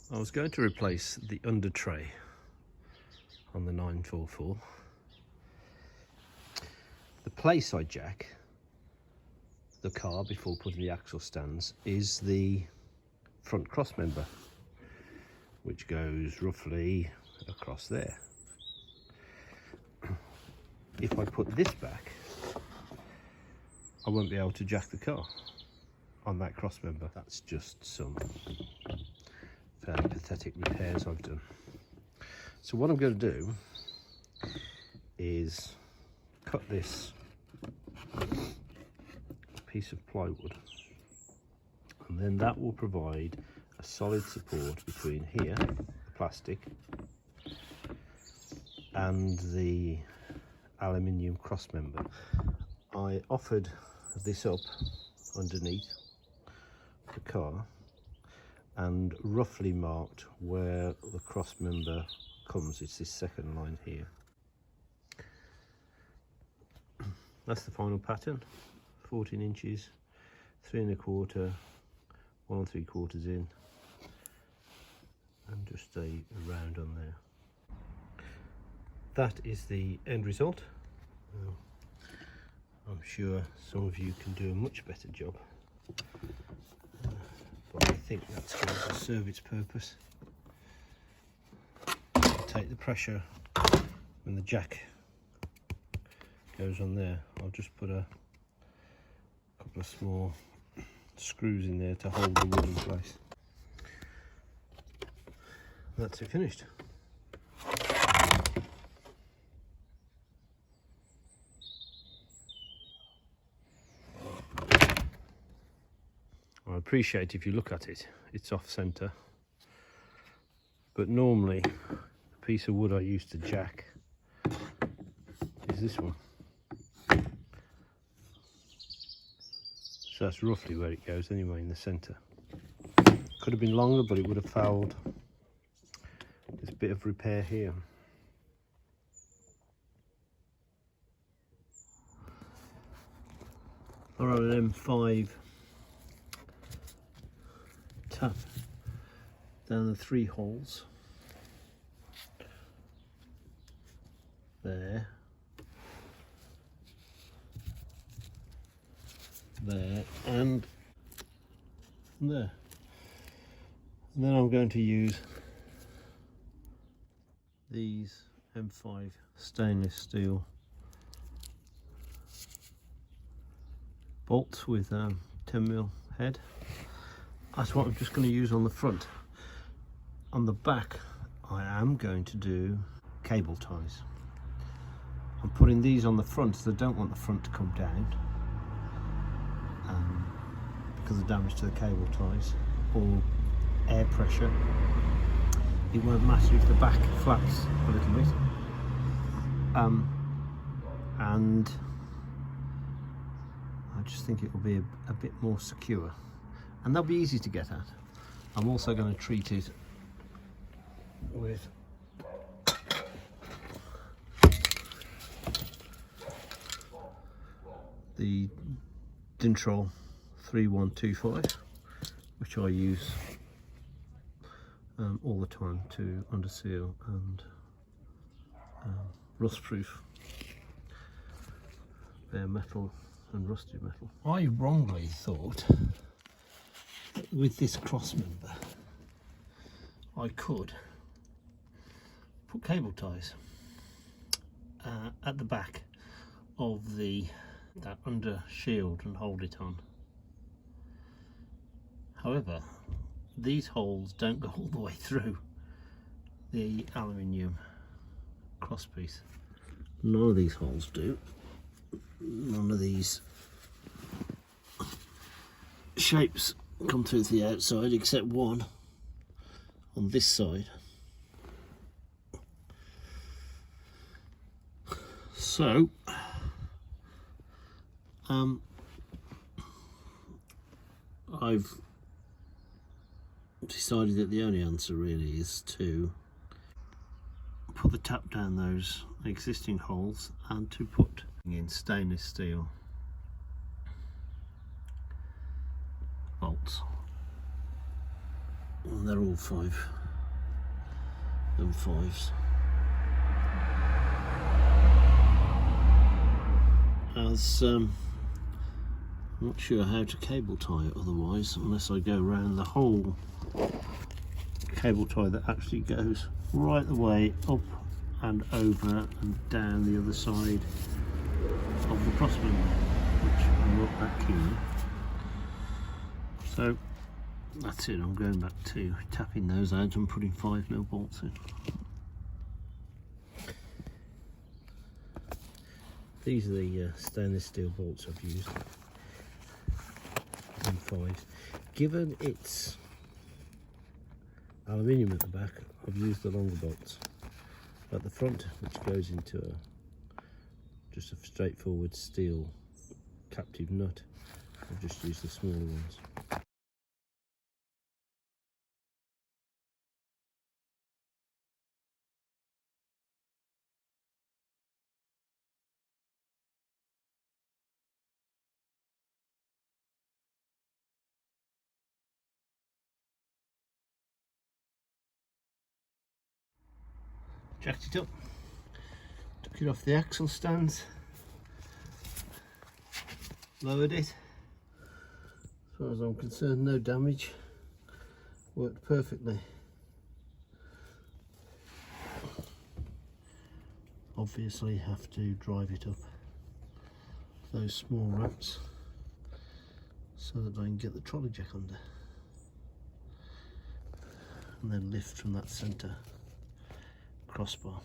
I was going to replace the under tray on the 944. The place I jack the car before putting the axle stands is the front cross member, which goes roughly across there. If I put this back, I won't be able to jack the car on that cross member. That's just some fairly pathetic repairs I've done. So what I'm going to do is cut this piece of plywood, and then that will provide a solid support between here, the plastic, and the aluminium cross member. I offered this up underneath the car and roughly marked where the cross member comes. It's this second line here. That's the final pattern, 14 inches, 3 1/4, 1 3/4 in, and just a round on there. That is the end result. I'm sure some of you can do a much better job, but I think that's going to serve its purpose. Take the pressure when the jack goes on there. I'll just put a couple of small screws in there to hold the wood in place. That's it, finished. I appreciate if you look at it, it's off centre, but normally the piece of wood I used to jack is this one. So that's roughly where it goes anyway, in the centre. Could have been longer, but it would have fouled this bit of repair here. I run an M5 tap down the 3 holes there, there, and there. And then I'm going to use these M5 stainless steel bolts with 10mm head. That's what I'm just going to use on the front. On the back, I am going to do cable ties. I'm putting these on the front because I don't want the front to come down because of damage to the cable ties or air pressure. It won't matter if the back flaps a little bit, and I just think it will be a bit more secure, and they'll be easy to get at. I'm also going to treat it with the Dintrol 3125, which I use all the time to underseal and rust proof bare metal and rusted metal. I wrongly thought that with this cross member I could put cable ties at the back of that under shield and hold it on. However, these holes don't go all the way through the aluminium crosspiece. None of these holes do. None of these shapes come through to the outside except one on this side. So I've decided that the only answer really is to put the tap down those existing holes and to put in stainless steel bolts. And they're all 5 than 5s. As I'm not sure how to cable tie it otherwise, unless I go around the whole cable tie that actually goes right the way up and over and down the other side of the crossmember, which I'm not that keen on. So that's it, I'm going back to tapping those out and putting 5mm bolts in. These are the stainless steel bolts I've used in 5s. Given it's aluminium at the back, I've used the longer bolts. At the front, which goes into just a straightforward steel captive nut, I've just used the smaller ones. Jacked it up, took it off the axle stands, lowered it. As far as I'm concerned, no damage, worked perfectly. Obviously have to drive it up those small ramps so that I can get the trolley jack under, and then lift from that centre crossbar.